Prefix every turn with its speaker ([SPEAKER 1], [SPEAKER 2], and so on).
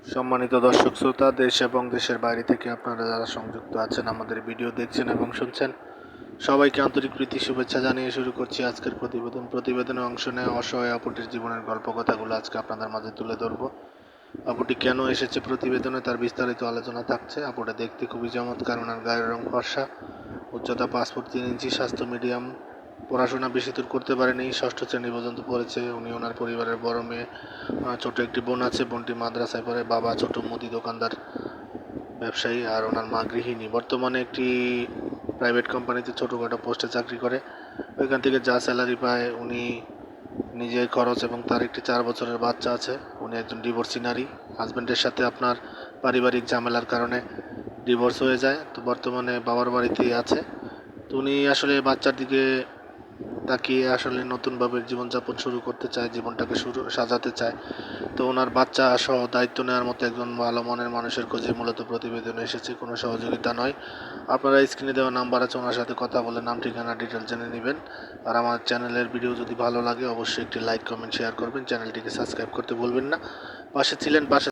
[SPEAKER 1] সম্মানিত দর্শক শ্রোতা, দেশ এবং দেশের বাইরে থেকে আপনারা যারা সংযুক্ত আছেন আমাদের ভিডিও দেখছেন এবং শুনছেন, সবাইকে আন্তরিক প্রীতি শুভেচ্ছা জানিয়ে শুরু করছি আজকের প্রতিবেদনে অংশ নেওয়া অসহায় আপুটির জীবনের গল্প কথাগুলো আজকে আপনাদের মাঝে তুলে ধরবো। আপুটি কেন এসেছে প্রতিবেদনে তার বিস্তারিত আলোচনা থাকছে। আপুটা দেখতে খুবই চমৎকার, ওনার গায়ের রং ফর্সা, উচ্চতা 5 ফুট 3 ইঞ্চি, স্বাস্থ্য মিডিয়াম, পড়াশোনা বেশি দূর করতে পারেনি, ষষ্ঠ শ্রেণী পর্যন্ত পড়েছে। উনি ওনার পরিবারের বড় মেয়ে, ছোট একটি বোন আছে, বোনটি মাদ্রাসায় পড়ে, বাবা ছোট মুদি দোকানদার ব্যবসায়ী, আর ওনার মা গৃহিণী। বর্তমানে একটি প্রাইভেট কোম্পানিতে ছোটোখাটো পোস্টে চাকরি করে, ওইখান থেকে যা স্যালারি পায় উনি নিজের খরচ এবং তার একটি 4 বছরের বাচ্চা আছে। উনি একজন ডিভোর্সি নারী, হাজব্যান্ডের সাথে আপনার পারিবারিক ঝামেলার কারণে ডিভোর্স হয়ে যায়, তো বর্তমানে বাবার বাড়িতেই আছে। তো উনি আসলে বাচ্চার দিকে তাকিয়ে আসলে নতুনভাবে জীবনযাপন শুরু করতে চায়, জীবনটাকে সাজাতে চায়। তো ওনার বাচ্চা সহ দায়িত্ব নেওয়ার মতো একজন ভালো মনের মানুষের খোঁজে মূলত প্রতিবেদনে এসেছে, কোনো সহযোগিতা নয়। আপনারা স্ক্রিনে দেওয়া নাম্বার আছে, ওনার সাথে কথা বলে নাম ঠিকানা ডিটেল জেনে নেবেন। আর আমার চ্যানেলের ভিডিও যদি ভালো লাগে অবশ্যই একটি লাইক কমেন্ট শেয়ার করবেন, চ্যানেলটিকে সাবস্ক্রাইব করতে ভুলবেন না। পাশে